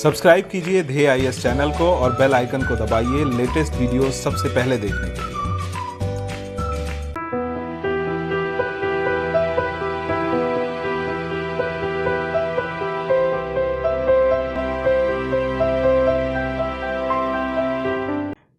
Subscribe कीजिए ध्येय IAS channel को और बेल आइकन को दबाइए लेटेस्ट वीडियो सबसे पहले देखने के लिए।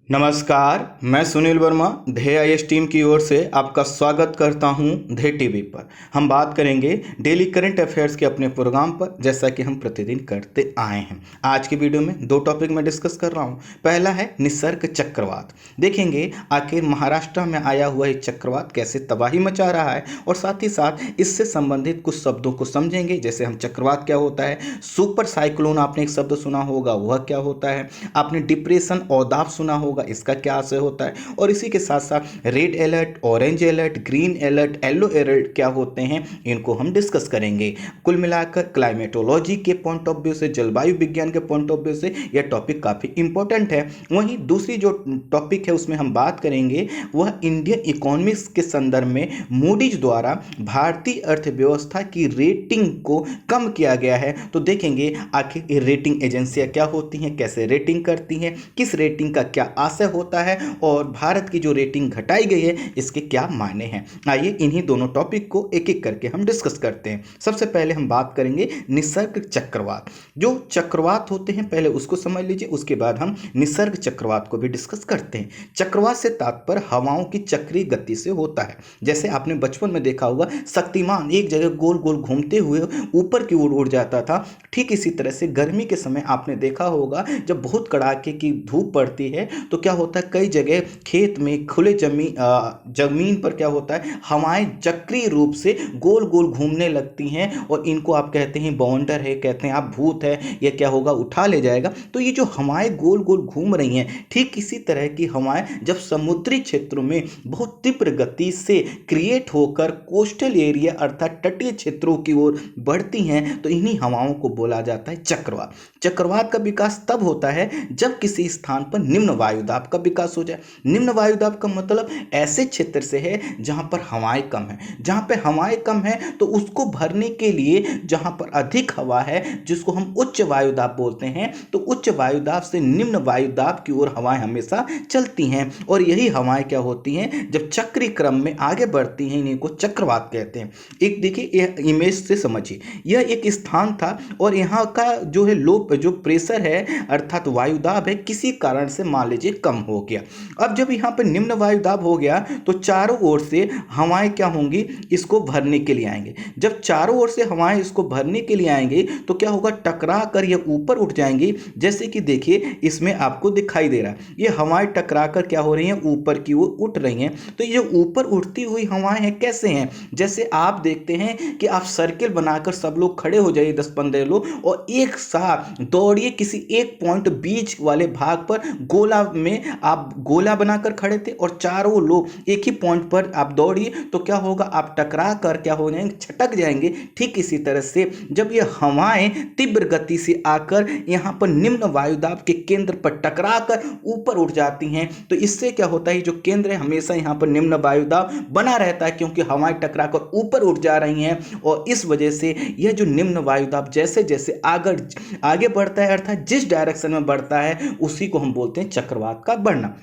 नमस्कार, मैं सुनील वर्मा ध्येय आईएएस टीम की ओर से आपका स्वागत करता हूं ध्येय टीवी पर। हम बात करेंगे डेली करंट अफेयर्स के अपने प्रोग्राम पर, जैसा कि हम प्रतिदिन करते आए हैं। आज की वीडियो में दो टॉपिक मैं डिस्कस कर रहा हूं। पहला है निसर्ग चक्रवात। देखेंगे आखिर महाराष्ट्र में आया हुआ ये चक्रवात कैसे तबाही मचा रहा है, और साथ ही साथ इससे संबंधित कुछ शब्दों को समझेंगे। जैसे हम चक्रवात क्या होता है, सुपर साइक्लोन आपने एक शब्द सुना होगा, वह क्या होता है, आपने डिप्रेशन औदाफ सुना होगा, इसका क्या असर होता है, और इसी के साथ साथ red alert, orange alert, green alert, yellow alert क्या होते हैं, इनको हम डिस्कस करेंगे। कुल मिलाकर क्लाइमेटोलॉजी के पॉइंट ऑफ व्यू से, जलवायु विज्ञान के पॉइंट ऑफ व्यू से यह टॉपिक काफी इंपॉर्टेंट है। वहीं दूसरी जो टॉपिक है उसमें हम बात करेंगे वह इंडियन इकोनॉमिक्स के संदर्भ में मूडीज द्वारा भारतीय अर्थव्यवस्था की रेटिंग को कम किया गया है। तो देखेंगे आखिर ये रेटिंग एजेंसियां क्या होती हैं, कैसे रेटिंग करती हैं, किस रेटिंग का क्या आशय होता है, और भारत की जो रेटिंग घटाई गई है इसके क्या मायने हैं। आइए इन्हीं दोनों टॉपिक को एक एक करके हम डिस्कस करते हैं। सबसे पहले हम बात करेंगे निसर्ग चक्रवात। जो चक्रवात होते हैं पहले उसको समझ लीजिए, उसके बाद हम निसर्ग चक्रवात को भी डिस्कस करते हैं। चक्रवात से तात्पर्य हवाओं की चक्रीय गति से होता है। जैसे आपने बचपन में देखा होगा शक्तिमान एक जगह गोल गोल घूमते हुए ऊपर की ओर उड़ जाता था। ठीक इसी तरह से गर्मी के समय आपने देखा होगा जब बहुत कड़ाके की धूप पड़ती है तो क्या होता है, कई जगह खेत में खुले जमीन पर क्या होता है, हवाएं चक्रीय रूप से गोल गोल घूमने लगती हैं, और इनको आप कहते हैं बाउंडर है, कहते हैं आप भूत है, ये क्या होगा उठा ले जाएगा। तो ये जो हवाएं गोल गोल घूम रही हैं, ठीक इसी तरह की हवाएं जब समुद्री क्षेत्रों में बहुत तीव्र गति से क्रिएट होकर कोस्टल एरिया अर्थात तटीय क्षेत्रों की ओर बढ़ती हैं, तो इन्हीं हवाओं को बोला जाता है चक्रवात। चक्रवात का विकास तब होता है जब किसी स्थान पर निम्न वायुदाब का विकास हो जाए। निम्न वायुदाब का मतलब ऐसे क्षेत्र से है जहां पर हवाएं कम है। जहां पे हवाएं कम है तो उसको भरने के लिए जहां पर अधिक हवा है, जिसको हम उच्च वायुदाब बोलते हैं, तो उच्च वायुदाब से निम्न वायुदाब की ओर हवाएं हमेशा चलती हैं, और यही हवाएं क्या होती हैं, जब चक्रीय क्रम में आगे बढ़ती हैं इन्हीं को चक्रवात कहते हैं। एक देखिए यह इमेज से समझिए, यह एक स्थान था और यहाँ का जो है लो जो प्रेशर है अर्थात वायुदाब है, किसी कारण से मान लीजिए कम हो गया। अब जब यहाँ पर निम्न वायुदाब हो गया तो चारों ओर से हवाएं क्या होंगी, इसको भरने के लिए आएंगे। जब चारों ओर से हवाएं इसको भरने के लिए आएंगे तो क्या होगा, टकरा कर ये ऊपर उठ जाएंगी। जैसे कि देखिए इसमें आपको दिखाई दे रहा है, ये हवाएं टकरा कर क्या हो रही हैं, ऊपर की ओर उठ रही हैं। तो ये ऊपर उठती हुई हवाएं हैं, कैसे हैं, जैसे आप देखते हैं कि आप सर्किल बनाकर सब लोग खड़े हो जाइए 10-15 लोग, और एक साथ दौड़िए किसी एक पॉइंट बीच वाले भाग पर, गोला में आप गोला बनाकर खड़े थे और चारों लोग एक ही पॉइंट पर आप दौड़िए, तो क्या होगा, आप टकरा कर क्या हो जाएंगे, छटक जाएंगे। ठीक इसी तरह से जब ये हवाएं तीव्र गति से आकर यहां पर निम्न वायुदाब के केंद्र पर टकरा कर ऊपर उठ जाती हैं, तो इससे क्या होता है, जो केंद्र है हमेशा यहां पर निम्न वायुदाब बना रहता है, क्योंकि हवाएं टकरा कर ऊपर उठ जा रही हैं। और इस वजह से यह जो निम्न वायुदाब जैसे जैसे आगे बढ़ता है अर्थात जिस डायरेक्शन में बढ़ता है उसी को हम बोलते हैं चक्रवात का बढ़ना।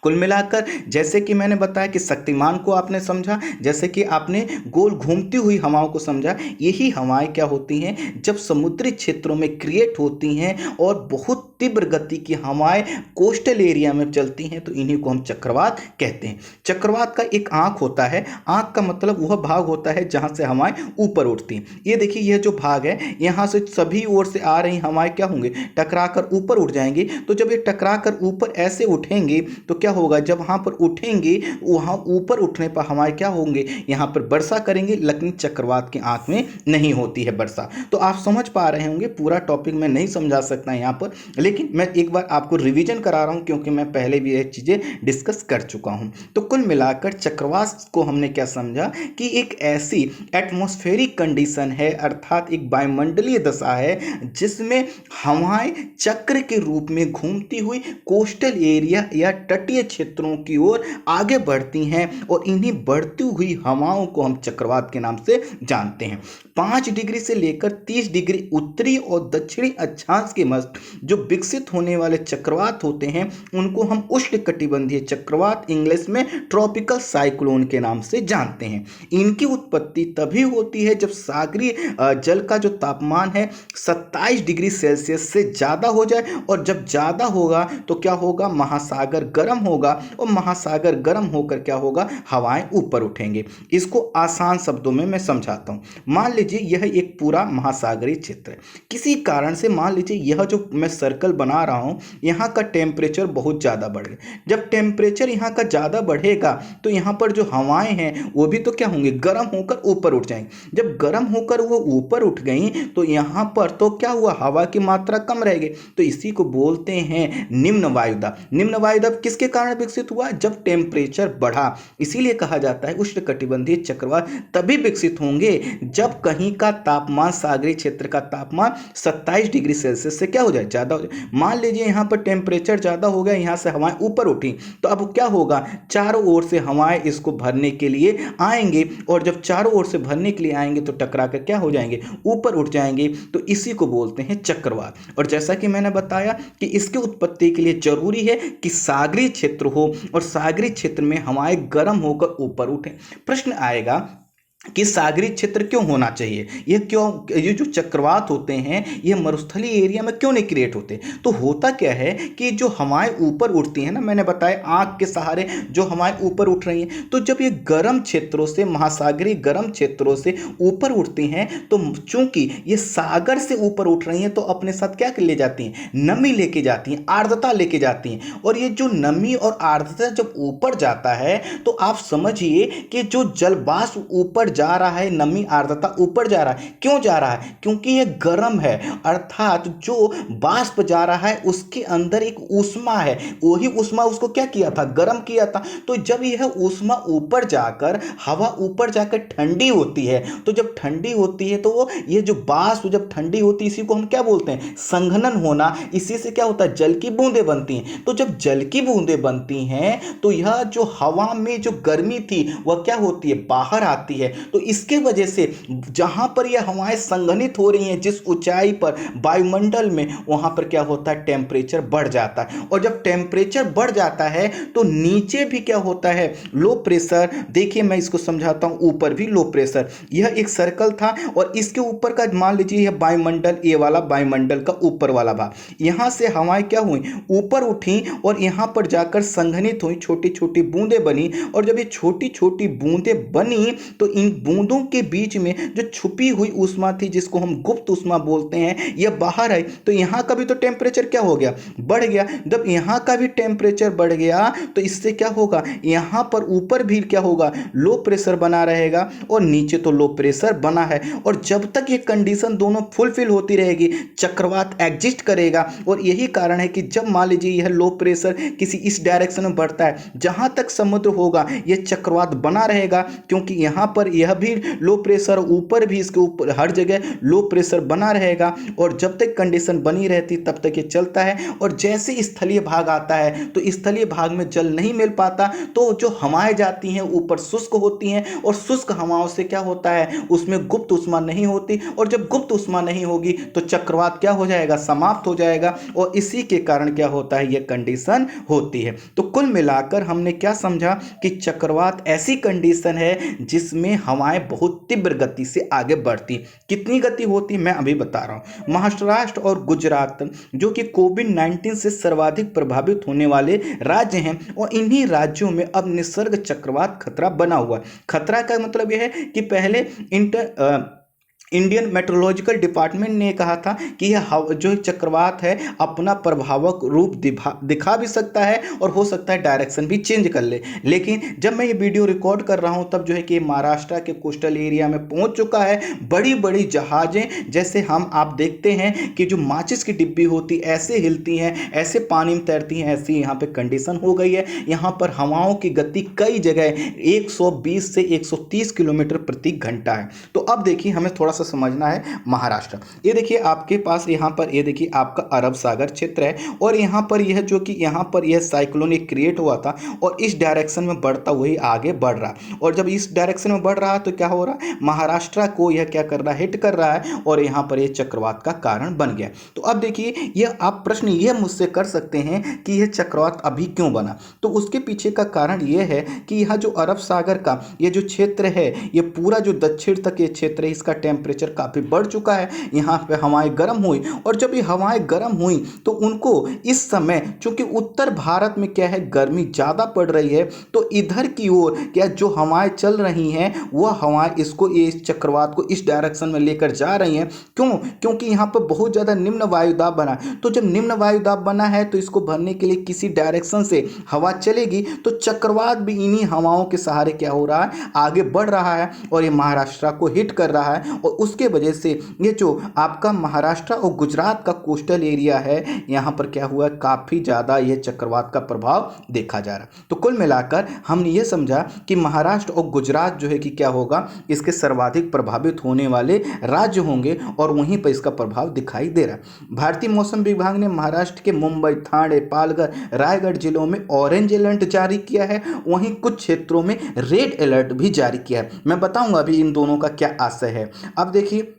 कुल मिलाकर जैसे कि मैंने बताया कि शक्तिमान को आपने समझा, जैसे कि आपने गोल घूमती हुई हवाओं को समझा, यही हवाएं क्या होती हैं, जब समुद्री क्षेत्रों में क्रिएट होती हैं और बहुत तीव्र गति की हवाएं कोस्टल एरिया में चलती हैं, तो इन्हीं को हम चक्रवात कहते हैं। चक्रवात का एक आंख होता है, आंख का मतलब वह भाग होता है जहां से हवाएं ऊपर उठती हैं। ये देखिए यह जो भाग है, यहां से सभी ओर से आ रही हवाएं क्या होंगे, टकरा कर ऊपर उठ जाएंगी। तो जब ये टकरा कर ऊपर ऐसे उठेंगी तो क्या होगा, जब वहां पर उठेंगे वहां ऊपर उठने पर हमारे क्या होंगे, यहां पर वर्षा करेंगे, लेकिन चक्रवात की आंख में नहीं होती है वर्षा। तो आप समझ पा रहे होंगे, पूरा टॉपिक मैं नहीं समझा सकता यहां पर, लेकिन मैं एक बार आपको रिवीजन करा रहा हूं क्योंकि मैं पहले भी ये चीजें डिस्कस कर चुका हूं। तो कुल मिलाकर चक्रवात को हमने क्या समझा कि एक ऐसी एटमॉस्फेरिक कंडीशन है अर्थात एक वायुमंडलीय दशा है जिसमें हवाएं चक्र के रूप में घूमती हुई कोस्टल एरिया या तटीय सागरीय क्षेत्रों की ओर आगे बढ़ती हैं और इन्हीं बढ़ती हुई हवाओं को हम चक्रवात के नाम से जानते हैं। 5 डिग्री से लेकर 30 डिग्री उत्तरी और दक्षिणी अक्षांश के मध्य जो विकसित होने वाले चक्रवात होते हैं उनको हम उष्णकटिबंधीय चक्रवात, इंग्लिश में ट्रॉपिकल साइक्लोन के नाम से जानते हैं। इनकी उत्पत्ति तभी होती है जब सागरीय जल का जो तापमान है 27 डिग्री सेल्सियस से ज़्यादा हो जाए, और जब ज़्यादा होगा तो क्या होगा, महासागर गर्म होगा, और महासागर गर्म होकर क्या होगा, हवाएं ऊपर उठेंगे। इसको आसान शब्दों में मैं समझाता हूँ। मान लीजिए यह एक पूरा महासागरीय क्षेत्र है, किसी कारण से मान लीजिए यह जो मैं सर्कल बना रहा हूँ यहाँ का टेम्परेचर बहुत ज़्यादा बढ़ गया। जब टेम्परेचर यहाँ का ज़्यादा बढ़ेगा तो यहाँ पर जो हवाएं हैं वो भी तो क्या होंगे, गर्म होकर ऊपर उठ जाएंगी। जब गर्म होकर वो ऊपर उठ गई तो यहाँ पर तो क्या हुआ, हवा की मात्रा कम रहेगी, तो इसी को बोलते हैं निम्न वायुदाब। निम्न वायुदाब किसके कारण विकसित हुआ, जब टेम्परेचर बढ़ा। इसीलिए कहा जाता है उष्णकटिबंधीय चक्रवात तभी विकसित होंगे जब कहीं का तापमान, सागरीय क्षेत्र का तापमान 27 डिग्री सेल्सियस से क्या हो जाए, ज़्यादा हो जाए। मान लीजिए यहाँ पर टेम्परेचर ज़्यादा हो गया, यहाँ से हवाएं ऊपर उठी, तो अब क्या होगा, चारों ओर से हवाएं इसको भरने के लिए आएंगे, और जब चारों ओर से भरने के लिए आएंगे तो टकरा कर क्या हो जाएंगे, ऊपर उठ जाएंगे। तो इसी को बोलते हैं चक्रवात। और जैसा कि मैंने बताया कि इसके उत्पत्ति के लिए जरूरी है कि सागरीय क्षेत्र हो और सागरीय क्षेत्र में हवाएं गर्म होकर ऊपर उठें। प्रश्न आएगा कि सागरीय क्षेत्र क्यों होना चाहिए, ये जो चक्रवात होते हैं ये मरुस्थलीय एरिया में क्यों नहीं क्रिएट होते। तो होता क्या है कि जो हवाएं ऊपर उठती हैं ना, मैंने बताया आंख के सहारे जो हवाएं ऊपर उठ रही हैं, तो जब ये गर्म क्षेत्रों से, महासागरीय गर्म क्षेत्रों से ऊपर उठती हैं तो चूंकि ये सागर से ऊपर उठ रही हैं तो अपने साथ क्या ले जाती हैं, नमी लेके जाती हैं, आर्द्रता लेके जाती हैं। और ये जो नमी और आर्द्रता जब ऊपर जाता है तो आप समझिए कि जो जल वाष्प ऊपर जा रहा है, नमी आर्द्रता ऊपर जा रहा है। क्यों जा रहा है, क्योंकि यह गर्म है, अर्थात जो वाष्प जा रहा है उसके अंदर एक ऊष्मा है, वही ऊष्मा उसको क्या किया था, गर्म किया था। तो जब यह ऊष्मा ऊपर जाकर, हवा ऊपर जाकर ठंडी होती है, तो जब ठंडी होती है तो ये जो वाष्प जब ठंडी होती है इसी को हम क्या बोलते हैं, संघनन होना। इसी से क्या होता है, जल की बूंदें बनती हैं। तो जब जल की बूंदें बनती हैं तो यह जो हवा में जो गर्मी थी वह क्या होती है, बाहर आती है। तो इसके वजह से जहां पर यह हवाएं संघनित हो रही हैं, जिस ऊंचाई पर वायुमंडल में, वहां पर क्या होता है, टेम्परेचर बढ़ जाता है। और जब टेम्परेचर बढ़ जाता है तो नीचे भी क्या होता है, लो प्रेशर। देखिए मैं इसको समझाता हूं, ऊपर भी लो प्रेशर। यह एक सर्कल था और इसके ऊपर का मान लीजिए यह वायुमंडल, ये वाला वायुमंडल का ऊपर वाला भाग, यहां से हवाएं क्या हुई, ऊपर उठी और यहां पर जाकर संघनित हुई, छोटी छोटी बूंदें बनी। और जब ये छोटी छोटी बूंदें बनी तो इन बूंदों के बीच में जो छुपी हुई ऊष्मा थी, जिसको हम गुप्त ऊष्मा बोलते हैं, यह बाहर आई। तो यहां का भी तो टेम्परेचर क्या हो गया, बढ़ गया। जब यहां का भी टेम्परेचर बढ़ गया तो इससे क्या होगा, यहां पर ऊपर भी क्या होगा, लो प्रेशर बना रहेगा और नीचे तो लो प्रेशर बना है। और जब तक ये कंडीशन दोनों फुलफिल होती रहेगी चक्रवात एग्जिस्ट करेगा। और यही कारण है कि जब मान लीजिए यह लो प्रेशर किसी इस डायरेक्शन में बढ़ता है, जहां तक समुद्र होगा यह चक्रवात बना रहेगा, क्योंकि यहां पर यह भी लो प्रेशर, ऊपर भी इसके ऊपर हर जगह लो प्रेशर बना रहेगा। और जब तक कंडीशन बनी रहती तब तक ये चलता है। और जैसे स्थलीय भाग आता है तो स्थलीय भाग में जल नहीं मिल पाता, तो जो हवाएं जाती हैं ऊपर शुष्क होती हैं, और शुष्क हवाओं से क्या होता है, उसमें गुप्त ऊष्मा नहीं होती। और जब गुप्त ऊष्मा नहीं होगी तो चक्रवात क्या हो जाएगा, समाप्त हो जाएगा। और इसी के कारण क्या होता है, यह कंडीशन होती है। तो कुल मिलाकर हमने क्या समझा कि चक्रवात ऐसी कंडीशन है जिसमें हवाएं बहुत तीव्र गति से आगे बढ़ती। कितनी गति होती मैं अभी बता रहा हूं। महाराष्ट्र और गुजरात जो कि कोविड-19 से सर्वाधिक प्रभावित होने वाले राज्य हैं, और इन्हीं राज्यों में अब निसर्ग चक्रवात खतरा बना हुआ है। खतरा का मतलब यह है कि पहले इंडियन मेट्रोलॉजिकल डिपार्टमेंट ने कहा था कि यह जो चक्रवात है अपना प्रभावक रूप दिखा भी सकता है और हो सकता है डायरेक्शन भी चेंज कर ले। लेकिन जब मैं ये वीडियो रिकॉर्ड कर रहा हूं तब जो है कि महाराष्ट्र के कोस्टल एरिया में पहुंच चुका है। बड़ी बड़ी जहाजें, जैसे आप देखते हैं कि जो माचिस की डिब्बी होती ऐसे हिलती हैं, ऐसे पानी में तैरती हैं, ऐसी यहाँ पे कंडीशन हो गई है। यहाँ पर हवाओं की गति कई जगह 120 से 130 किलोमीटर प्रति घंटा है। तो अब देखिए हमें थोड़ा सा समझना है महाराष्ट्र। ये देखिए आपके पास यहाँ पर, ये देखिए आपका अरब सागर क्षेत्र है और यहाँ पर यह जो कि यहाँ पर यह साइक्लोन एक क्रिएट हुआ था और इस डायरेक्शन में बढ़ता हुआ ही आगे बढ़ रहा है। और जब इस डायरेक्शन में बढ़ रहा है तो क्या हो रहा है, महाराष्ट्र को यह क्या कर रहा है, हिट कर रहा है और यहाँ पर यह चक्रवात का कारण बन गया। तो अब देखिए यह आप प्रश्न यह मुझसे कर सकते हैं कि यह चक्रवात अभी क्यों बना। तो उसके पीछे का कारण यह है कि यह जो अरब सागर का ये जो क्षेत्र है, ये पूरा जो दक्षिण तक ये क्षेत्र है, इसका टेम्परेचर काफ़ी बढ़ चुका है। यहाँ पे हवाएं गर्म हुई और जब ये हवाएं गर्म हुई तो उनको इस समय, चूंकि उत्तर भारत में क्या है गर्मी ज़्यादा पड़ रही है, तो इधर की ओर क्या जो हवाएं चल रही हैं वह हवाएं इसको, इस चक्रवात को इस डायरेक्शन में लेकर जा रही हैं। क्यों? क्योंकि यहाँ पर बहुत ज़्यादा निम्न वायुदाब बना। तो जब निम्न वायुदाब बना है तो इसको भरने के लिए किसी डायरेक्शन से हवा चलेगी, तो चक्रवात भी इन्हीं हवाओं के सहारे क्या हो रहा है, आगे बढ़ रहा है और ये महाराष्ट्र को हिट कर रहा है। और उसके वजह से ये जो आपका महाराष्ट्र और गुजरात का कोस्टल एरिया है, यहाँ पर क्या हुआ, काफ़ी ज़्यादा ये चक्रवात का प्रभाव देखा जा रहा है। तो कुल मिलाकर हमने ये समझा कि महाराष्ट्र और गुजरात जो है कि क्या होगा, इसके सर्वाधिक प्रभावित होने वाले राज्य होंगे और वहीं पर इसका प्रभाव दिखाई दे रहा है। भारतीय मौसम विभाग ने महाराष्ट्र के मुंबई, ठाणे, पालघर, रायगढ़ जिलों में ऑरेंज अलर्ट जारी किया है, वहीं कुछ क्षेत्रों में रेड अलर्ट भी जारी किया है। मैं बताऊंगा अभी इन दोनों का क्या आशय है। अब देखिए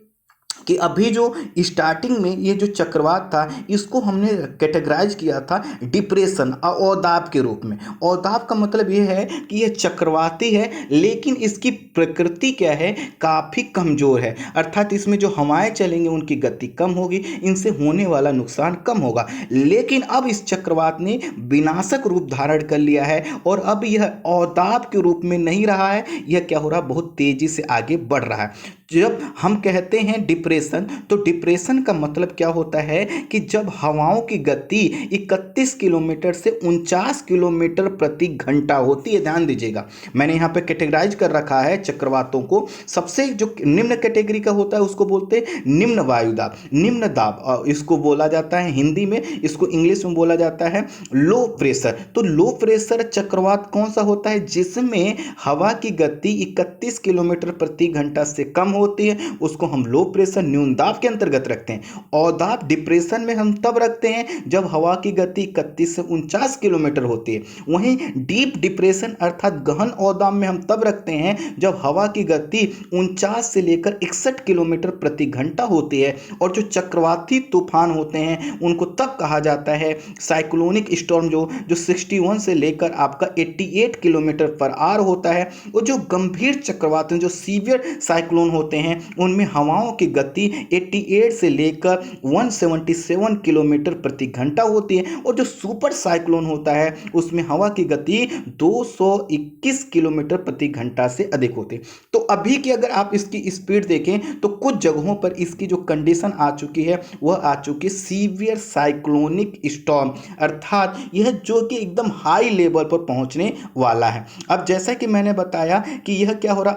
कि अभी जो स्टार्टिंग में ये जो चक्रवात था इसको हमने कैटेगराइज किया था डिप्रेशन, औदाब के रूप में। औदाब का मतलब ये है कि ये चक्रवाती है लेकिन इसकी प्रकृति क्या है, काफ़ी कमज़ोर है, अर्थात इसमें जो हवाएं चलेंगी उनकी गति कम होगी, इनसे होने वाला नुकसान कम होगा। लेकिन अब इस चक्रवात ने विनाशक रूप धारण कर लिया है और अब यह औदाब के रूप में नहीं रहा है, यह क्या हो रहा है, बहुत तेज़ी से आगे बढ़ रहा है। जब हम कहते हैं डिप्रेशन, तो डिप्रेशन का मतलब क्या होता है कि जब हवाओं की गति 31 किलोमीटर से 49 किलोमीटर प्रति घंटा होती है। ध्यान दीजिएगा, मैंने यहाँ पे कैटेगराइज कर रखा है चक्रवातों को। सबसे जो निम्न कैटेगरी का होता है उसको बोलते हैं निम्न वायुदाब, निम्न दाब इसको बोला जाता है हिंदी में, इसको इंग्लिश में बोला जाता है लो प्रेशर। तो लो प्रेशर चक्रवात कौन सा होता है, जिसमें हवा की गति 31 किलोमीटर प्रति घंटा से कम होती है, उसको हम लो प्रेशर न्यून दाब के अंतर्गत रखते हैं। औदाब डिप्रेशन में हम तब रखते हैं जब हवा की गति 31 से 49 किलोमीटर होती है। वहीं डीप डिप्रेशन अर्थात गहन औदाब में हम तब रखते हैं जब हवा की गति 49 से लेकर 61 किलोमीटर प्रति घंटा होती है। और जो चक्रवाती तूफान होते हैं उनको तब कहा जाता है साइक्लोनिक स्टॉर्म, जो 61 से लेकर आपका 88 किलोमीटर पर आवर होता है। और जो गंभीर चक्रवात हैं, जो सीवियर साइक्लोन होते हैं, उनमें हवाओं की गति 88 से लेकर 177 किलोमीटर प्रति घंटा होती है। और जो सुपर साइक्लोन होता है उसमें हवा की गति 221 किलोमीटर प्रति घंटा से अधिक होती है। तो अभी की अगर आप इसकी स्पीड देखें तो कुछ जगहों पर इसकी जो कंडीशन आ चुकी है वह आ चुकी है सीवियर साइक्लोनिक स्टॉर्म, अर्थात यह जो कि एकदम हाई लेवल पर पहुंचने वाला है। अब जैसा कि मैंने बताया कि यह क्या हो रहा,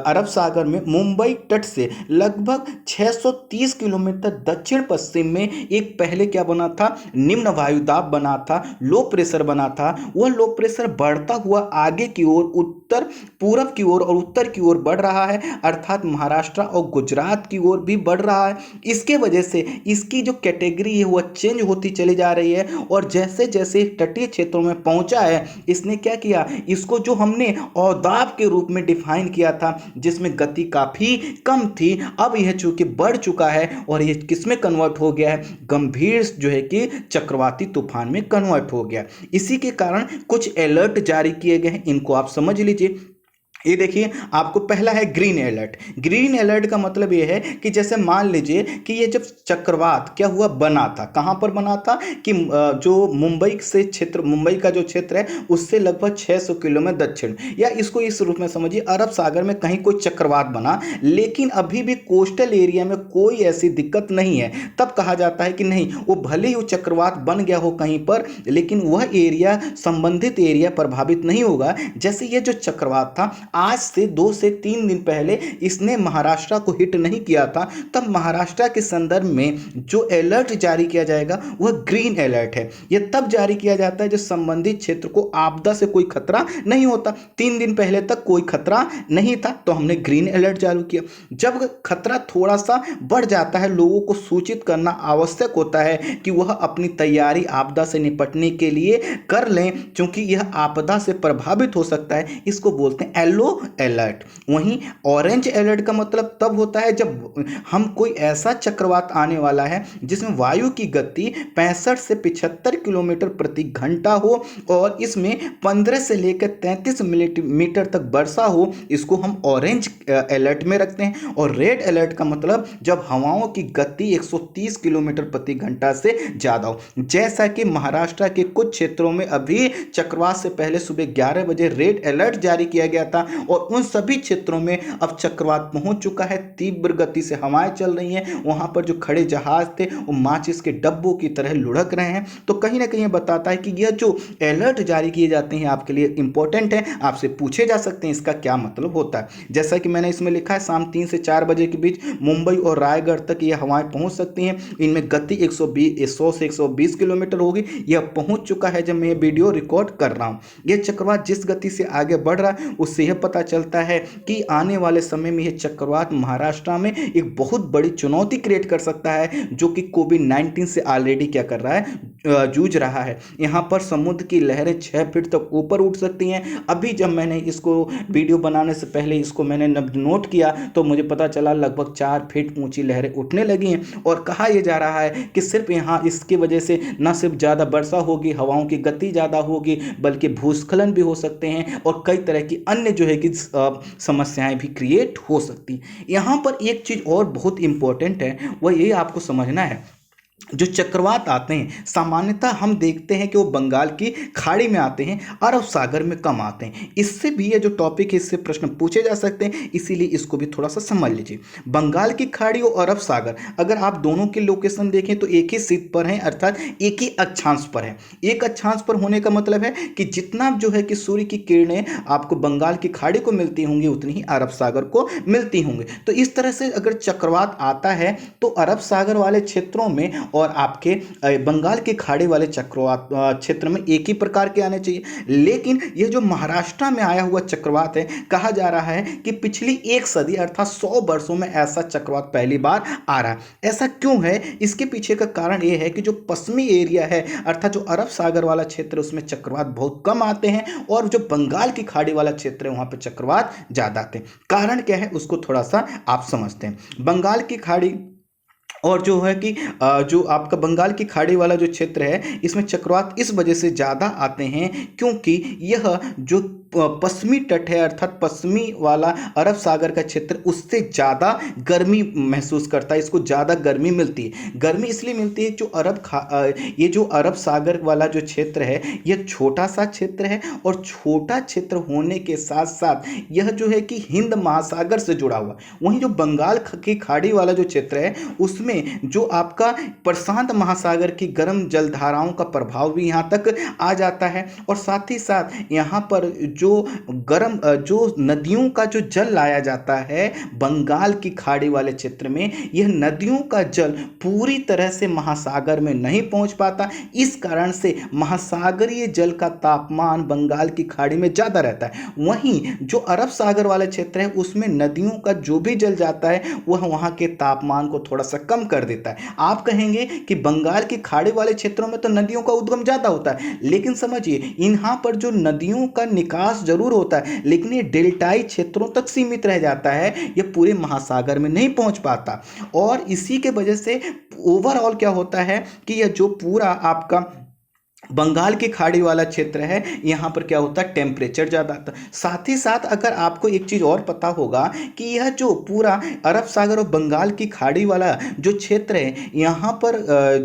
अरब सागर में मुंबई तट से लगभग 630 किलोमीटर दक्षिण पश्चिम में एक पहले क्या बना था, निम्न वायुदाब बना था, लो प्रेशर बना था। वह लो प्रेशर बढ़ता हुआ आगे की ओर उत्तर पूरब की ओर और उत्तर की ओर बढ़ रहा है, अर्थात महाराष्ट्र और गुजरात की ओर भी बढ़ रहा है। इसके वजह से इसकी जो कैटेगरी है वह चेंज होती चली जा रही है और जैसे जैसे तटीय क्षेत्रों में पहुंचा है इसने क्या किया, इसको जो हमने औदाब के रूप में डिफाइन किया था जिसमें गति काफ़ी कम थी, अब यह चूंकि बढ़ चुका है और यह किसमें कन्वर्ट हो गया है, गंभीर जो है कि चक्रवाती तूफान में कन्वर्ट हो गया। इसी के कारण कुछ अलर्ट जारी किए गए हैं, इनको आप समझ लीजिए। ये देखिए आपको पहला है ग्रीन अलर्ट। ग्रीन अलर्ट का मतलब ये है कि जैसे मान लीजिए कि ये जब चक्रवात क्या हुआ, बना था, कहाँ पर बना था कि जो मुंबई का जो क्षेत्र है उससे लगभग 600 किलोमीटर दक्षिण, या इसको इस रूप में समझिए अरब सागर में कहीं कोई चक्रवात बना, लेकिन अभी भी कोस्टल एरिया में कोई ऐसी दिक्कत नहीं है। तब कहा जाता है कि नहीं, वो भले ही वो चक्रवात बन गया हो कहीं पर, लेकिन वह एरिया, संबंधित एरिया प्रभावित नहीं होगा। जैसे ये जो चक्रवात था आज से 2 से 3 दिन पहले इसने महाराष्ट्र को हिट नहीं किया था, तब महाराष्ट्र के संदर्भ में जो अलर्ट जारी किया जाएगा वह ग्रीन अलर्ट है। यह तब जारी किया जाता है जब संबंधित क्षेत्र को आपदा से कोई खतरा नहीं होता। 3 दिन पहले तक कोई खतरा नहीं था तो हमने ग्रीन अलर्ट जारी किया। जब खतरा थोड़ा सा बढ़ जाता है, लोगों को सूचित करना आवश्यक होता है कि वह अपनी तैयारी आपदा से निपटने के लिए कर लें, क्योंकि यह आपदा से प्रभावित हो सकता है। इसको बोलते हैं येलो अलर्ट। वहीं ऑरेंज अलर्ट का मतलब तब होता है जब हम कोई ऐसा चक्रवात आने वाला है जिसमें वायु की गति 65 से 75 किलोमीटर प्रति घंटा हो और इसमें 15 से लेकर 33 मिलीमीटर तक वर्षा हो, इसको हम ऑरेंज अलर्ट में रखते हैं। और रेड अलर्ट का मतलब जब हवाओं की गति 130 किलोमीटर प्रति घंटा से ज़्यादा हो। जैसा कि महाराष्ट्र के कुछ क्षेत्रों में अभी चक्रवात से पहले सुबह 11 बजे रेड अलर्ट जारी किया गया था और उन सभी क्षेत्रों में अब चक्रवात पहुंच चुका है। तीव्र गति से हवाएं चल रही हैं, वहां पर जो खड़े जहाज थे वो माचिस के डब्बों की तरह लुढ़क रहे हैं। तो कहीं ना कहीं बताता है कि यह जो अलर्ट जारी किए जाते हैं आपके लिए इंपॉर्टेंट है, आपसे पूछे जा सकते हैं इसका क्या मतलब होता है। जैसा कि मैंने इसमें लिखा है, शाम 3 से 4 बजे के बीच मुंबई और रायगढ़ तक ये हवाएं पहुंच सकती हैं। इनमें गति 100 से 120 किलोमीटर होगी। यह पहुंच चुका है जब मैं ये वीडियो रिकॉर्ड कर रहा हूं। यह चक्रवात जिस गति से आगे बढ़ रहा है उससे यह पता चलता है कि आने वाले समय में यह चक्रवात महाराष्ट्र में एक बहुत बड़ी चुनौती क्रिएट कर सकता है, जो कि कोविड-19 से ऑलरेडी क्या कर रहा है, जूझ रहा है। यहाँ पर समुद्र की लहरें 6 फीट तक ऊपर उठ सकती हैं। अभी जब मैंने इसको वीडियो बनाने से पहले इसको मैंने नोट किया तो मुझे पता चला लगभग 4 फीट ऊंची लहरें उठने लगी हैं। और कहा यह जा रहा है कि सिर्फ यहाँ इसकी वजह से न सिर्फ ज़्यादा वर्षा होगी, हवाओं की गति ज़्यादा होगी, बल्कि भूस्खलन भी हो सकते हैं और कई तरह की अन्य जो है कि समस्याएं भी क्रिएट हो सकती हैं। यहाँ पर एक चीज़ और बहुत इंपॉर्टेंट है, वह ये आपको समझना है। जो चक्रवात आते हैं सामान्यतः हम देखते हैं कि वो बंगाल की खाड़ी में आते हैं, अरब सागर में कम आते हैं। इससे भी ये जो टॉपिक है इससे प्रश्न पूछे जा सकते हैं, इसीलिए इसको भी थोड़ा सा समझ लीजिए। बंगाल की खाड़ी और अरब सागर अगर आप दोनों के लोकेशन देखें तो एक ही सिर पर हैं, अर्थात एक ही अक्षांश पर है। एक अक्षांश पर होने का मतलब है कि जितना जो है कि सूर्य की किरणें आपको बंगाल की खाड़ी को मिलती होंगी उतनी ही अरब सागर को मिलती होंगी। तो इस तरह से अगर चक्रवात आता है तो अरब सागर वाले क्षेत्रों में और आपके बंगाल की खाड़ी वाले चक्रवात क्षेत्र में एक ही प्रकार के आने चाहिए। लेकिन यह जो महाराष्ट्र में आया हुआ चक्रवात है, कहा जा रहा है कि पिछली 1 सदी अर्थात 100 वर्षों में ऐसा चक्रवात पहली बार आ रहा है। ऐसा क्यों है? इसके पीछे का कारण यह है कि जो पश्चिमी एरिया है अर्थात जो अरब सागर वाला क्षेत्र उसमें चक्रवात बहुत कम आते हैं और जो बंगाल की खाड़ी वाला क्षेत्र है वहां पर चक्रवात ज्यादा आते हैं। कारण क्या है उसको थोड़ा सा आप समझते हैं। बंगाल की खाड़ी और जो है कि जो आपका बंगाल की खाड़ी वाला जो क्षेत्र है इसमें चक्रवात इस वजह से ज़्यादा आते हैं क्योंकि यह जो पश्चिमी तट है अर्थात पश्चिमी वाला अरब सागर का क्षेत्र उससे ज़्यादा गर्मी महसूस करता है, इसको ज़्यादा गर्मी मिलती है। गर्मी इसलिए मिलती है ये जो अरब सागर वाला जो क्षेत्र है यह छोटा सा क्षेत्र है और छोटा क्षेत्र होने के साथ साथ यह जो है कि हिंद महासागर से जुड़ा हुआ। वहीं जो बंगाल की खाड़ी वाला जो क्षेत्र है उसमें जो आपका प्रशांत महासागर की गर्म जलधाराओं का प्रभाव भी यहाँ तक आ जाता है और साथ ही साथ यहाँ पर जो नदियों का जो जल लाया जाता है बंगाल की खाड़ी वाले क्षेत्र में, यह नदियों का जल पूरी तरह से महासागर में नहीं पहुंच पाता। इस कारण से महासागरीय जल का तापमान बंगाल की खाड़ी में ज़्यादा रहता है। वहीं जो अरब सागर वाला क्षेत्र है उसमें नदियों का जो भी जल जाता है वह वहाँ के तापमान को थोड़ा सा कम कर देता है। आप कहेंगे कि बंगाल की खाड़ी वाले क्षेत्रों में तो नदियों का उद्गम ज़्यादा होता है, लेकिन समझिए यहाँ पर जो नदियों का निकास जरूर होता है लेकिन ये डेल्टाई क्षेत्रों तक सीमित रह जाता है, यह पूरे महासागर में नहीं पहुंच पाता। और इसी के वजह से ओवरऑल क्या होता है कि यह जो पूरा आपका बंगाल की खाड़ी वाला क्षेत्र है यहाँ पर क्या होता है टेम्परेचर ज़्यादा आता है। साथ ही साथ अगर आपको एक चीज़ और पता होगा कि यह जो पूरा अरब सागर और बंगाल की खाड़ी वाला जो क्षेत्र है यहाँ पर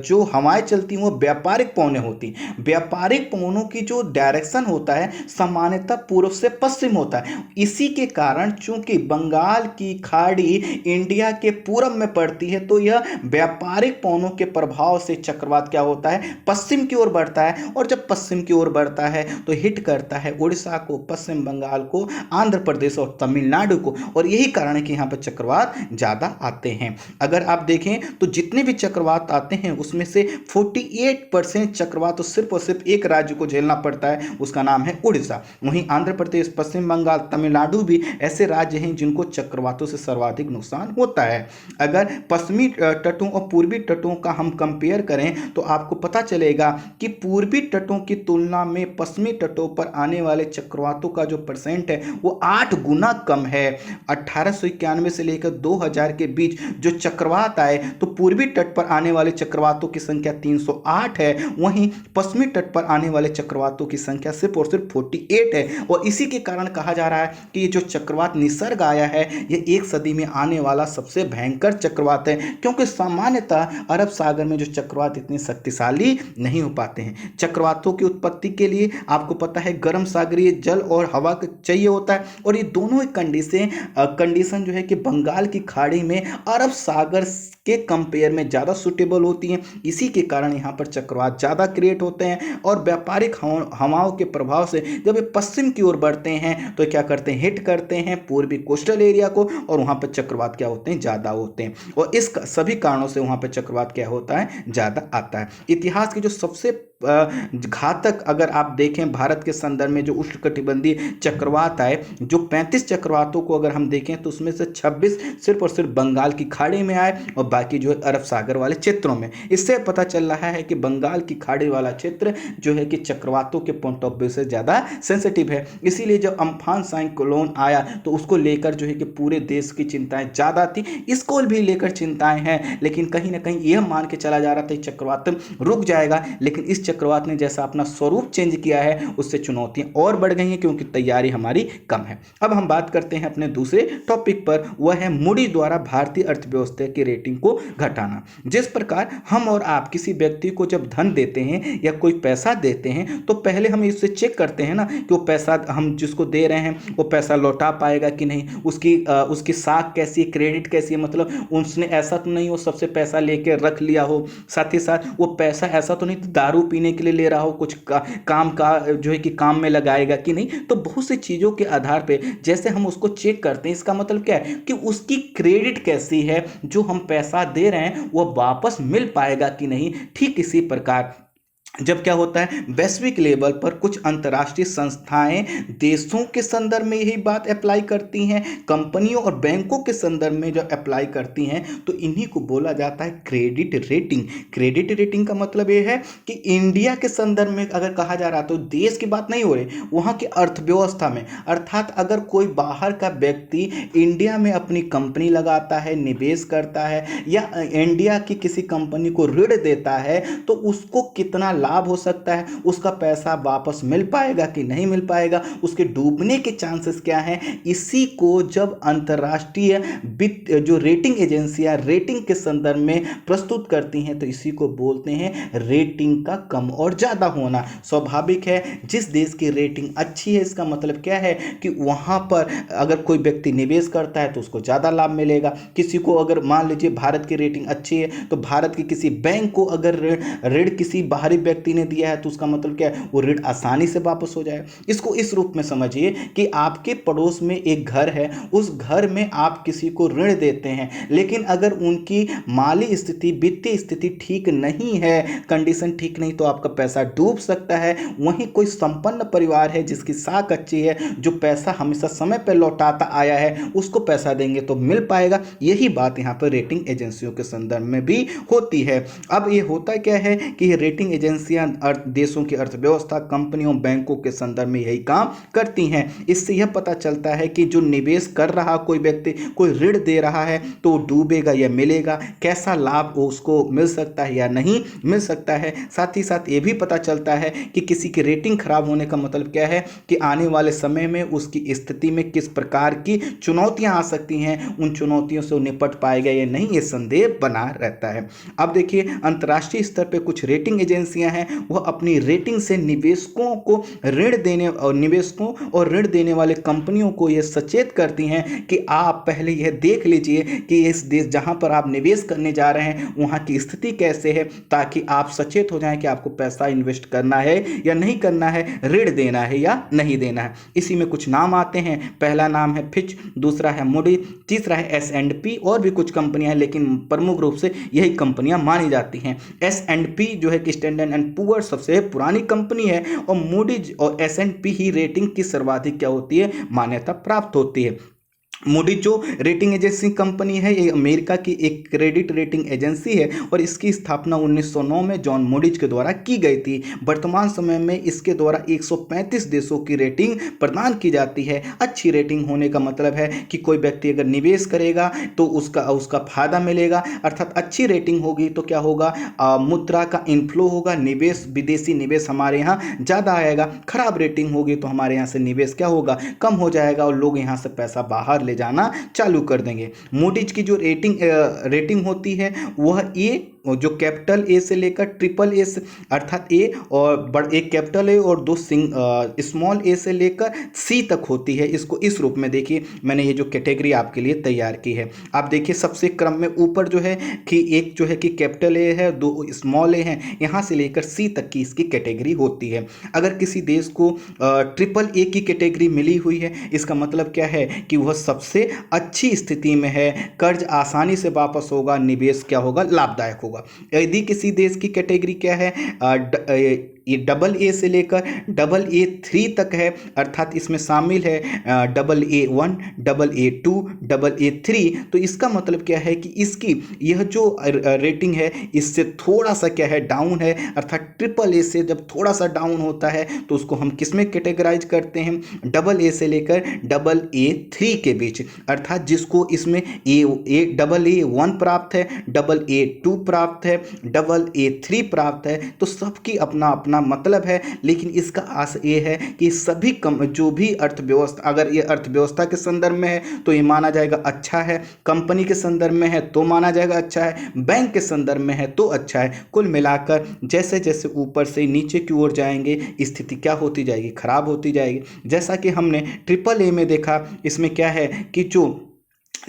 जो हवाएं चलती हैं वो व्यापारिक पवनें होती हैं। व्यापारिक पवनों की जो डायरेक्शन होता है सामान्यतः पूर्व से पश्चिम होता है। इसी के कारण चूंकि बंगाल की खाड़ी इंडिया के पूर्व में पड़ती है तो यह व्यापारिक पवनों के प्रभाव से चक्रवात क्या होता है पश्चिम की ओर बढ़ता है। है और जब पश्चिम की ओर बढ़ता है तो हिट करता है उड़ीसा को, पश्चिम बंगाल को, आंध्र प्रदेश और तमिलनाडु को। और यही कारण है कि यहाँ पर चक्रवात ज़्यादा आते हैं। अगर आप देखें तो जितने भी चक्रवात आते हैं उसमें से 48% चक्रवात तो सिर्फ और सिर्फ एक राज्य को झेलना पड़ता है, उसका नाम है उड़ीसा। वहीं आंध्र प्रदेश, पश्चिम बंगाल, तमिलनाडु भी ऐसे राज्य हैं जिनको चक्रवातों से सर्वाधिक नुकसान होता है। अगर पश्चिमी तटों और पूर्वी तटों का हम कंपेयर करें तो आपको पता चलेगा कि पूर्वी तटों की तुलना में पश्चिमी तटों पर आने वाले चक्रवातों का जो परसेंट है वो 8 गुना कम है। 1891 से लेकर 2000 के बीच जो चक्रवात आए तो पूर्वी तट पर आने वाले चक्रवातों की संख्या 308 है, वहीं पश्चिमी तट पर आने वाले चक्रवातों की संख्या सिर्फ और सिर्फ 48 है। और इसी के कारण कहा जा रहा है कि ये जो चक्रवात निसर्ग आया है ये एक सदी में आने वाला सबसे भयंकर चक्रवात है, क्योंकि सामान्यतः अरब सागर में जो चक्रवात इतने शक्तिशाली नहीं हो पाते हैं। चक्रवातों की उत्पत्ति के लिए आपको पता है गर्म सागरीय जल और हवा चाहिए होता है, और ये दोनों ही कंडीशन जो है कि बंगाल की खाड़ी में अरब सागर के कंपेयर में ज़्यादा सूटेबल होती हैं। इसी के कारण यहाँ पर चक्रवात ज़्यादा क्रिएट होते हैं। और व्यापारिक हवाओं के प्रभाव से जब ये पश्चिम की ओर बढ़ते हैं तो क्या करते हैं, हिट करते हैं पूर्वी कोस्टल एरिया को, और वहाँ पर चक्रवात क्या होते हैं, ज़्यादा होते हैं। और इस सभी कारणों से वहाँ पर चक्रवात क्या होता है, ज़्यादा आता है। इतिहास के जो सबसे घातक अगर आप देखें भारत के संदर्भ में जो उष्णकटिबंधीय चक्रवात आए, जो 35 चक्रवातों को अगर हम देखें तो उसमें से 26 सिर्फ और सिर्फ बंगाल की खाड़ी में आए और बाकी जो है अरब सागर वाले क्षेत्रों में। इससे पता चल रहा है कि बंगाल की खाड़ी वाला क्षेत्र जो है कि चक्रवातों के पॉइंट ऑफ व्यू से ज़्यादा सेंसिटिव है। इसीलिए जब अम्फान साइक्लोन आया तो उसको लेकर जो है कि पूरे देश की चिंताएं ज़्यादा थी, इसको भी लेकर चिंताएं हैं, लेकिन कहीं ना कहीं यह मान के चला जा रहा था चक्रवात रुक जाएगा। लेकिन इस चक्रवात ने जैसा अपना स्वरूप चेंज किया है उससे चुनौतियां और बढ़ गई हैं, क्योंकि तैयारी हमारी कम है। अब हम बात करते हैं अपने दूसरे टॉपिक पर, वह है मूडी द्वारा भारतीय अर्थव्यवस्था की रेटिंग को घटाना। जिस प्रकार हम और आप किसी व्यक्ति को जब धन देते हैं या कोई पैसा देते हैं तो पहले हम इससे चेक करते हैं ना कि वो पैसा हम जिसको दे रहे हैं वो पैसा लौटा पाएगा कि नहीं, उसकी साख कैसी है, क्रेडिट कैसी है, मतलब उसने ऐसा तो नहीं वो सबसे पैसा लेके रख लिया हो, साथ ही साथ वो पैसा ऐसा तो नहीं दारू पीने के लिए ले रहा हो, कुछ काम का जो है कि काम में लगाएगा कि नहीं। तो बहुत सी चीज़ों के आधार पे जैसे हम उसको चेक करते हैं, इसका मतलब क्या है कि उसकी क्रेडिट कैसी है, जो हम पैसा दे रहे हैं वो वापस मिल पाएगा कि नहीं। ठीक इसी प्रकार जब क्या होता है वैश्विक लेवल पर कुछ अंतर्राष्ट्रीय संस्थाएं देशों के संदर्भ में यही बात अप्लाई करती हैं, कंपनियों और बैंकों के संदर्भ में जब अप्लाई करती हैं तो इन्हीं को बोला जाता है क्रेडिट रेटिंग। क्रेडिट रेटिंग का मतलब ये है कि इंडिया के संदर्भ में अगर कहा जा रहा तो देश की बात नहीं हो रही, वहाँ की अर्थव्यवस्था में, अर्थात अगर कोई बाहर का व्यक्ति इंडिया में अपनी कंपनी लगाता है, निवेश करता है या इंडिया की किसी कंपनी को ऋण देता है तो उसको कितना लाभ हो सकता है, उसका पैसा वापस मिल पाएगा कि नहीं मिल पाएगा, उसके डूबने के चांसेस क्या हैं। इसी को जब अंतर्राष्ट्रीय वित्त जो रेटिंग एजेंसियां रेटिंग के संदर्भ में प्रस्तुत करती हैं तो इसी को बोलते हैं रेटिंग का कम और ज़्यादा होना। स्वाभाविक है, जिस देश की रेटिंग अच्छी है इसका मतलब क्या है कि वहाँ पर अगर कोई व्यक्ति निवेश करता है तो उसको ज़्यादा लाभ मिलेगा। किसी को अगर मान लीजिए भारत की रेटिंग अच्छी है तो भारत के किसी बैंक को अगर ऋण किसी बाहरी व्यक्ति ने दिया है तो उसका मतलब क्या है, वो ऋण आसानी से वापस हो जाए। इसको इस रूप में समझिए कि आपके पड़ोस में एक घर है, उस घर में आप किसी को ऋण देते हैं, लेकिन अगर उनकी माली स्थिति, वित्तीय स्थिति ठीक नहीं है, कंडीशन ठीक नहीं, तो आपका पैसा डूब सकता है। वहीं कोई संपन्न परिवार है जिसकी साख अच्छी है, जो पैसा हमेशा समय पर लौटाता आया है, उसको पैसा देंगे तो मिल पाएगा। यही बात यहाँ पर रेटिंग एजेंसियों के संदर्भ में भी होती है। अब ये होता क्या है कि रेटिंग एजेंसियां देशों की अर्थव्यवस्था, कंपनियों, बैंकों के संदर्भ में यही काम करती हैं। इससे यह पता चलता है कि जो निवेश कर रहा कोई व्यक्ति, कोई ऋण दे रहा है तो डूबेगा या मिलेगा, कैसा लाभ उसको मिल सकता है या नहीं मिल सकता है। साथ ही साथ ये भी पता चलता है कि किसी की रेटिंग खराब होने का मतलब क्या है कि आने वाले समय में उसकी स्थिति में किस प्रकार की चुनौतियां आ सकती हैं, उन चुनौतियों से निपट पाएगा या नहीं, ये संदेह बना रहता है। अब देखिए अंतर्राष्ट्रीय स्तर पर कुछ रेटिंग एजेंसियां कंपनियां हैं वह अपनी रेटिंग से निवेशकों को निवेशकों और ऋण देने वाले कंपनियों को यह सचेत करती हैं कि आप पहले यह देख लीजिए कि इस देश जहां पर आप निवेश करने जा रहे हैं वहां की स्थिति कैसे है, ताकि आप सचेत हो जाएं कि आपको पैसा इन्वेस्ट करना है या नहीं करना है, ऋण देना है या नहीं देना है। इसी में कुछ नाम आते हैं, पहला नाम है फिच, दूसरा है मूडी, तीसरा है S&P, और भी कुछ कंपनियां हैं लेकिन प्रमुख रूप से यही कंपनियां मानी जाती हैं। S&P जो है कि स्टैंडर्ड एंड पुअर सबसे पुरानी कंपनी है, और मूडीज और S&P ही रेटिंग की सर्वाधिक क्या होती है, मान्यता प्राप्त होती है। मूडी जो रेटिंग एजेंसी कंपनी है ये अमेरिका की एक क्रेडिट रेटिंग एजेंसी है और इसकी स्थापना 1909 में जॉन मूडीज के द्वारा की गई थी। वर्तमान समय में इसके द्वारा 135 देशों की रेटिंग प्रदान की जाती है। अच्छी रेटिंग होने का मतलब है कि कोई व्यक्ति अगर निवेश करेगा तो उसका फायदा मिलेगा, अर्थात अच्छी रेटिंग होगी तो क्या होगा, मुद्रा का इनफ्लो होगा, निवेश विदेशी निवेश हमारे यहाँ ज़्यादा आएगा। खराब रेटिंग होगी तो हमारे यहाँ से निवेश क्या होगा, कम हो जाएगा और लोग यहाँ से पैसा बाहर ले जाना चालू कर देंगे। मूडीज की जो रेटिंग होती है वह ए, जो कैपिटल ए से लेकर ट्रिपल ए अर्थात ए और एक कैपिटल ए और दो स्मॉल ए से लेकर सी तक होती है। इसको इस रूप में देखिए, मैंने ये जो कैटेगरी आपके लिए तैयार की है। आप देखिए सबसे क्रम में ऊपर जो है कि एक जो है कि कैपिटल ए है, दो स्मॉल ए हैं, यहाँ से लेकर सी तक की इसकी कैटेगरी होती है। अगर किसी देश को ट्रिपल ए की कैटेगरी मिली हुई है, इसका मतलब क्या है कि वह सबसे अच्छी स्थिति में है, कर्ज आसानी से वापस होगा, निवेश क्या होगा, लाभदायक होगा। यदि किसी देश की कैटेगरी क्या है, ये डबल ए से लेकर डबल A3 तक है, अर्थात इसमें शामिल है double A1, double A2, double A3, तो इसका मतलब क्या है कि इसकी यह जो रेटिंग है इससे थोड़ा सा क्या है, डाउन है, अर्थात ट्रिपल ए से जब थोड़ा सा डाउन होता है तो उसको हम किस में कैटेगराइज करते हैं, डबल ए से लेकर डबल A3 के बीच, अर्थात जिसको इसमें डबल A1 प्राप्त है, डबल A2 प्राप्त है, डबल A3 प्राप्त है, तो सबकी अपना अपना मतलब है। लेकिन इसका आस ये है कि सभी जो भी अर्थव्यवस्था, अगर ये अर्थव्यवस्था के संदर्भ में है तो ये माना जाएगा अच्छा है, कंपनी के संदर्भ में है तो माना जाएगा अच्छा है, बैंक के संदर्भ में है तो अच्छा है। कुल मिलाकर जैसे जैसे ऊपर से नीचे की ओर जाएंगे स्थिति क्या होती जाएगी, खराब होती जाएगी। जैसा कि हमने ट्रिपल ए में देखा, इसमें क्या है कि जो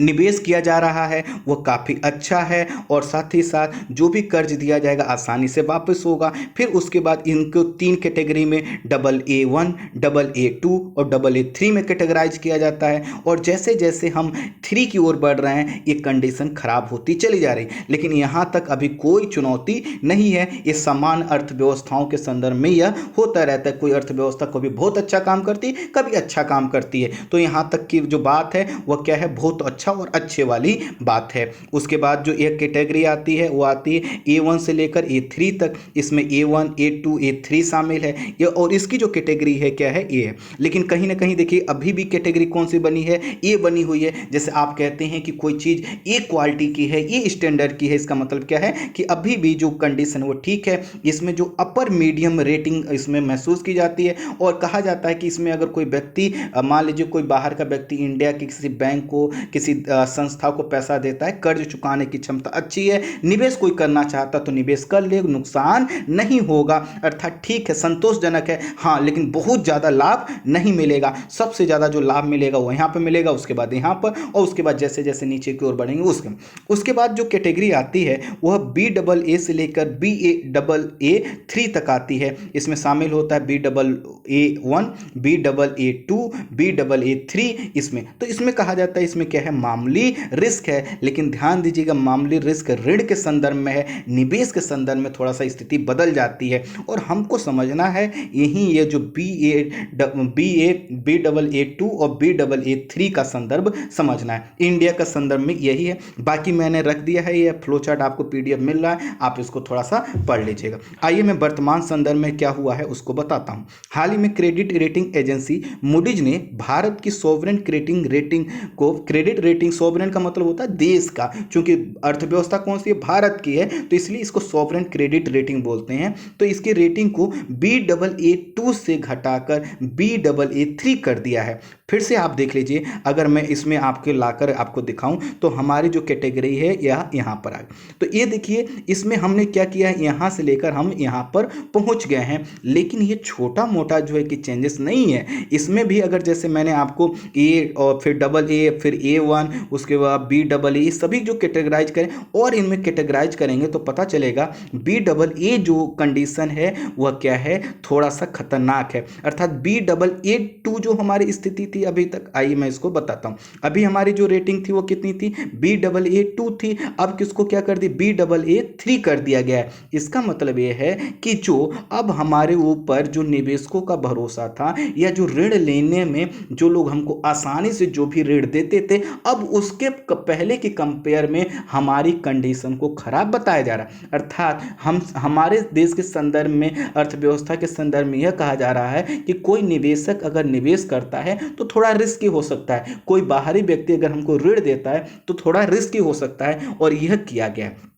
निवेश किया जा रहा है वो काफ़ी अच्छा है और साथ ही साथ जो भी कर्ज दिया जाएगा आसानी से वापस होगा। फिर उसके बाद इनको 3 कैटेगरी में डबल A1, डबल A2 और डबल A3 में कैटेगराइज किया जाता है, और जैसे जैसे हम 3 की ओर बढ़ रहे हैं ये कंडीशन खराब होती चली जा रही। लेकिन यहाँ तक अभी कोई चुनौती नहीं है, ये समान अर्थव्यवस्थाओं के संदर्भ में यह होता रहता है। कोई अर्थव्यवस्था कभी बहुत अच्छा काम करती है, कभी अच्छा काम करती है, तो यहाँ तक की जो बात है वह क्या है, बहुत अच्छा और अच्छे वाली बात है। उसके बाद जो एक कैटेगरी आती है वो आती है A1 से लेकर A3 तक, इसमें A1, A2, A3 शामिल है ये, और इसकी जो कैटेगरी है क्या है, A है। लेकिन कहीं ना कहीं देखिए अभी भी कैटेगरी कौन सी बनी है, A बनी हुई है। जैसे आप कहते हैं कि कोई चीज़ A क्वालिटी की है, A स्टैंडर्ड की है, इसका मतलब क्या है कि अभी भी जो कंडीशन वो ठीक है। इसमें जो अपर मीडियम रेटिंग इसमें महसूस की जाती है, और कहा जाता है कि इसमें अगर कोई व्यक्ति, मान लीजिए कोई बाहर का व्यक्ति इंडिया के किसी बैंक को, किसी संस्था को पैसा देता है, कर्ज चुकाने की क्षमता अच्छी है, निवेश कोई करना चाहता तो निवेश कर ले, नुकसान नहीं होगा, अर्थात ठीक है, संतोषजनक है। हाँ, लेकिन बहुत ज़्यादा लाभ नहीं मिलेगा। सबसे ज़्यादा जो लाभ मिलेगा वो यहाँ पर मिलेगा, उसके बाद यहाँ पर, और उसके बाद जैसे जैसे नीचे की ओर बढ़ेंगे उसके बाद जो कैटेगरी आती है वह BAA से लेकर BAA3 तक आती है। इसमें शामिल होता है BAA1, BAA2, BAA3 इसमें। तो इसमें कहा जाता है इसमें क्या है, मामूली रिस्क है। लेकिन ध्यान दीजिएगा, मामूली रिस्क ऋण के संदर्भ में है, निवेश के संदर्भ में थोड़ा सा स्थिति बदल जाती है, और हमको समझना है यही ये जो BAA2 और BAA3 का संदर्भ समझना है। इंडिया का संदर्भ में यही है। बाकी मैंने रख दिया है, ये फ्लो चार्ट आपको PDF मिल रहा है, आप इसको थोड़ा सा पढ़ लीजिएगा। आइए मैं वर्तमान संदर्भ में क्या हुआ है उसको बताता हूँ। हाल ही में क्रेडिट रेटिंग एजेंसी मूडीज ने भारत की सॉवरेन क्रेडिट रेटिंग, सॉवरेन का मतलब होता है देश का, क्योंकि अर्थव्यवस्था कौन सी है, भारत की है, तो इसलिए इसको सॉवरेन क्रेडिट रेटिंग बोलते हैं। तो इसकी रेटिंग को Baa2 से घटाकर Baa3 कर दिया है। फिर से आप देख लीजिए, अगर मैं इसमें आपके लाकर आपको दिखाऊं तो हमारी जो कैटेगरी है यह यहाँ पर आ गई। तो ये देखिए, इसमें हमने क्या किया है, यहाँ से लेकर हम यहाँ पर पहुँच गए हैं। लेकिन ये छोटा मोटा जो है कि चेंजेस नहीं है, इसमें भी अगर जैसे मैंने आपको ए और फिर AA, फिर A1, उसके बाद BAA, सभी जो कैटेगराइज करें और इनमें कैटेगराइज करेंगे तो पता चलेगा BAA जो कंडीशन है वह क्या है, थोड़ा सा खतरनाक है। अर्थात Baa2 जो हमारी स्थिति थी अभी तक, आइए मैं इसको बताता हूं। अभी हमारी जो रेटिंग थी वो कितनी थी, Baa2 थी। अब किसको क्या कर दी, Baa3 कर दिया गया है। इसका मतलब यह है कि जो अब हमारे ऊपर जो निवेशकों का भरोसा था, या जो ऋण लेने में जो लोग हमको आसानी से जो भी ऋण देते थे, अब उसके पहले के कंपेयर में हमारी कंडीशन को खराब बताया जा रहा है। अर्थात हम हमारे देश के संदर्भ में, अर्थव्यवस्था के संदर्भ में यह कहा जा रहा है कि कोई निवेशक अगर निवेश करता है तो थोड़ा रिस्की हो सकता है, कोई बाहरी व्यक्ति अगर हमको ऋण देता है तो थोड़ा रिस्की हो सकता है, और यह किया गया है।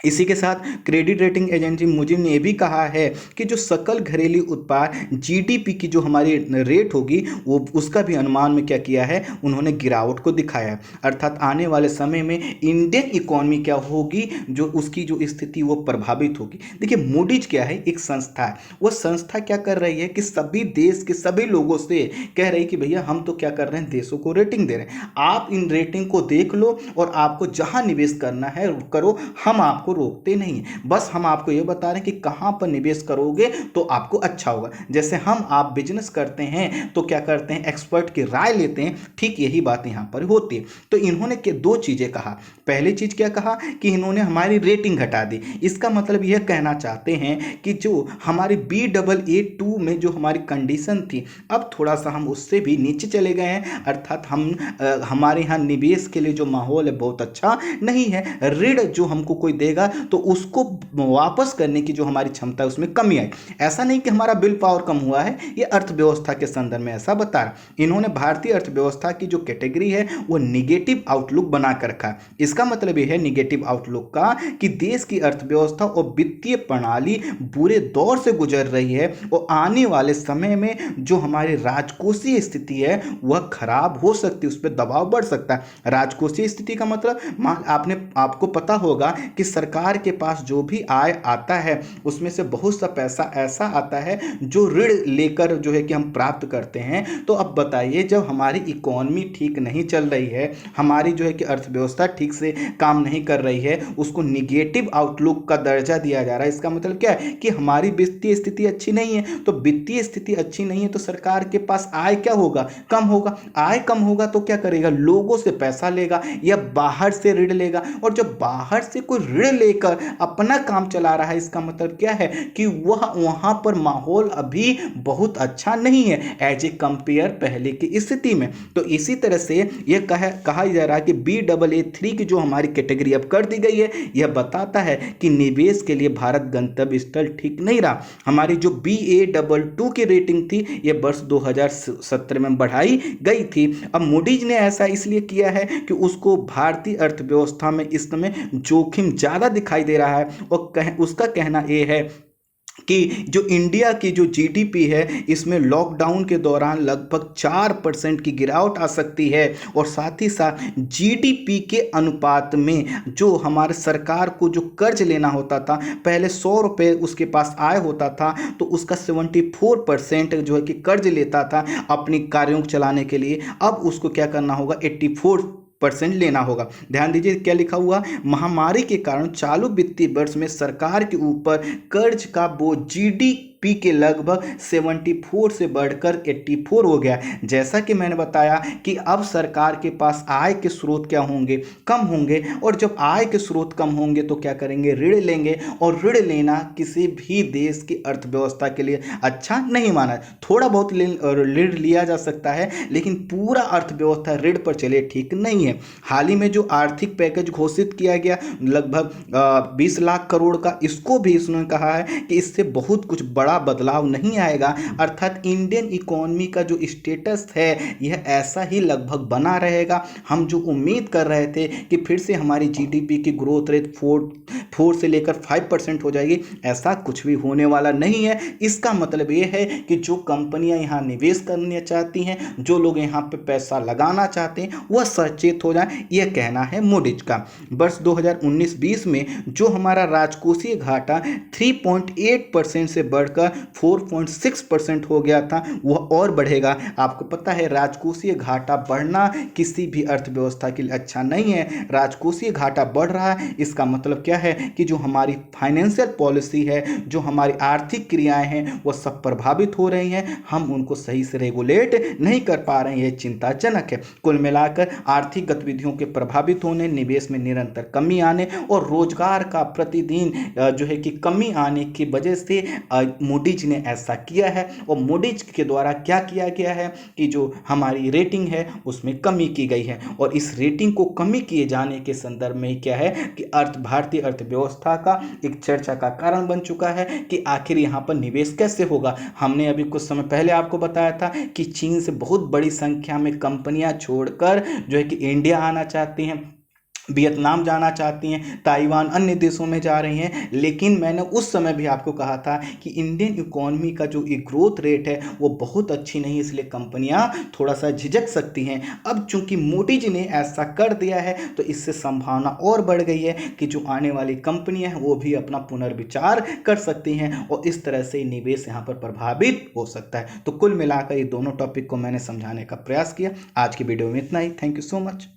इसी के साथ क्रेडिट रेटिंग एजेंसी मूडी ने भी कहा है कि जो सकल घरेलू उत्पाद GDP की जो हमारी रेट होगी वो उसका भी अनुमान में क्या किया है, उन्होंने गिरावट को दिखाया है। अर्थात आने वाले समय में इंडियन इकोनॉमी क्या होगी, जो उसकी जो स्थिति वो प्रभावित होगी। देखिए, मूडीज क्या है, एक संस्था है। वो संस्था क्या कर रही है कि सभी देश के सभी लोगों से कह रही है कि भैया हम तो क्या कर रहे हैं, देशों को रेटिंग दे रहे हैं, आप इन रेटिंग को देख लो और आपको जहां निवेश करना है करो, हम आपको रोकते नहीं है। बस हम आपको यह बता रहे हैं कि कहां पर निवेश करोगे तो आपको अच्छा होगा। जैसे हम आप बिजनेस करते हैं तो क्या करते हैं, एक्सपर्ट की राय लेते हैं, ठीक यही बात यहां पर होती है। तो इन्होंने दो चीजें कहा। पहली चीज क्या कहा कि इन्होंने हमारी रेटिंग घटा दी। इसका मतलब यह कहना चाहते हैं कि जो हमारी Baa2 में जो हमारी कंडीशन थी, अब थोड़ा सा हम उससे भी नीचे चले गए हैं। अर्थात हम हमारे यहाँ निवेश के लिए जो माहौल है बहुत अच्छा नहीं है। ऋण जो हमको कोई देगा तो उसको वापस करने की जो हमारी क्षमता है उसमें कमी आई। ऐसा नहीं कि हमारा बिल पावर कम हुआ है, ये अर्थव्यवस्था के संदर्भ में ऐसा बता रहा। इन्होंने भारतीय अर्थव्यवस्था की जो कैटेगरी है वो निगेटिव आउटलुक बना कर रखा है। इसका मतलब यह है निगेटिव आउटलुक का कि देश की अर्थव्यवस्था और वित्तीय प्रणाली बुरे दौर से गुजर रही है, और आने वाले समय में जो हमारी राजकोषीय स्थिति है वह खराब हो सकती है, उस पर दबाव बढ़ सकता है। राजकोषीय स्थिति का मतलब आपको पता होगा कि सरकार के पास जो भी आय आता है उसमें से बहुत सा पैसा ऐसा आता है जो ऋण लेकर जो है कि हम प्राप्त करते हैं। तो अब बताइए, जब हमारी इकोनॉमी ठीक नहीं चल रही है, हमारी जो है कि अर्थव्यवस्था ठीक से काम नहीं कर रही है, उसको निगेटिव आउटलुक का दर्जा दिया जा रहा है। इसका मतलब क्या है कि हमारी वित्तीय स्थिति अच्छी नहीं है। तो वित्तीय स्थिति अच्छी नहीं है तो सरकार के पास आय क्या होगा, कम होगा। आय कम होगा तो क्या करेगा, लोगों से पैसा लेगा या बाहर से ऋण लेगा। और जब बाहर से कोई ऋण लेकर अपना काम चला रहा है, इसका मतलब क्या है कि वहां पर माहौल अभी बहुत अच्छा नहीं है एज ए कंपेयर पहले की स्थिति में। तो इसी तरह से यह कहा जा रहा है कि Baa3 की जो हमारी कैटेगरी अब कर दी गई है, यह बताता है कि निवेश के लिए भारत गंतव्य स्थल ठीक नहीं रहा। हमारी जो Baa2 की रेटिंग थी यह वर्ष 2017 में बढ़ाई गई थी। अब मूडीज ने ऐसा इसलिए किया है कि उसको भारतीय अर्थव्यवस्था में इस समय जोखिम ज्यादा दिखाई दे रहा है, और उसका कहना यह है कि जो इंडिया की जो GDP है इसमें लॉकडाउन के दौरान लगभग 4% की गिरावट आ सकती है। और साथ ही साथ GDP के अनुपात में जो हमारे सरकार को जो कर्ज लेना होता था, पहले 100 रुपये उसके पास आय होता था तो उसका 74% जो है कि कर्ज लेता था अपनी कार्यों को चलाने के लिए। अब उसको क्या करना होगा, 84% लेना होगा। ध्यान दीजिए क्या लिखा हुआ, महामारी के कारण चालू वित्तीय वर्ष में सरकार के ऊपर कर्ज का बोझ GDP के लगभग 74 से बढ़कर 84 हो गया। जैसा कि मैंने बताया कि अब सरकार के पास आय के स्रोत क्या होंगे, कम होंगे। और जब आय के स्रोत कम होंगे तो क्या करेंगे, ऋण लेंगे। और ऋण लेना किसी भी देश की अर्थव्यवस्था के लिए अच्छा नहीं माना। थोड़ा बहुत ऋण लिया जा सकता है लेकिन पूरा अर्थव्यवस्था ऋण पर चले ठीक नहीं है। हाल ही में जो आर्थिक पैकेज घोषित किया गया लगभग 20 लाख करोड़ का, इसको भी इसने कहा है कि इससे बहुत कुछ बड़ा बड़ा बदलाव नहीं आएगा, अर्थात इंडियन इकोनॉमी का जो स्टेटस है यह ऐसा ही लगभग बना रहेगा। हम जो उम्मीद कर रहे थे कि फिर से हमारी जीडीपी की ग्रोथ रेट 4 से लेकर 5% हो जाएगी, ऐसा कुछ भी होने वाला नहीं है। इसका मतलब ये है कि जो कंपनियां यहाँ निवेश करना चाहती हैं, जो लोग यहाँ पे पैसा लगाना चाहते हैं, वह सचेत हो जाए, यह कहना है मूडीज का। वर्ष 2019-20 में जो हमारा राजकोषीय घाटा 3.8% से बढ़कर 4.6% हो गया था, वह और बढ़ेगा। आपको पता है राजकोषीय घाटा बढ़ना किसी भी अर्थव्यवस्था के लिए अच्छा नहीं है। राजकोषीय घाटा बढ़ रहा है, इसका मतलब क्या है कि जो हमारी फाइनेंशियल पॉलिसी है, जो हमारी आर्थिक क्रियाएं हैं, वह सब प्रभावित हो रही हैं। हम उनको सही से रेगुलेट नहीं कर पा रहे हैं, यह चिंताजनक है। कुल मिलाकर आर्थिक गतिविधियों के प्रभावित होने, निवेश में निरंतर कमी आने और रोजगार का प्रतिदिन जो है कि कमी आने की वजह से मूडीज ने ऐसा किया है। और मूडीज के द्वारा क्या किया गया है कि जो हमारी रेटिंग है उसमें कमी की गई है, और इस रेटिंग को कमी किए जाने के संदर्भ में क्या है कि भारतीय अर्थव्यवस्था का एक चर्चा का कारण बन चुका है कि आखिर यहाँ पर निवेश कैसे होगा। हमने अभी कुछ समय पहले आपको बताया था कि चीन से बहुत बड़ी संख्या में कंपनियां छोड़कर जो है कि इंडिया आना चाहती हैं, वियतनाम जाना चाहती हैं, ताइवान, अन्य देशों में जा रही हैं। लेकिन मैंने उस समय भी आपको कहा था कि इंडियन इकोनॉमी का जो एक ग्रोथ रेट है वो बहुत अच्छी नहीं है, इसलिए कंपनियां थोड़ा सा झिझक सकती हैं। अब चूंकि मोदी जी ने ऐसा कर दिया है तो इससे संभावना और बढ़ गई है कि जो आने वाली कंपनियां हैं वो भी अपना पुनर्विचार कर सकती हैं, और इस तरह से निवेश यहाँ पर प्रभावित हो सकता है। तो कुल मिलाकर ये दोनों टॉपिक को मैंने समझाने का प्रयास किया। आज की वीडियो में इतना ही। Thank you so much.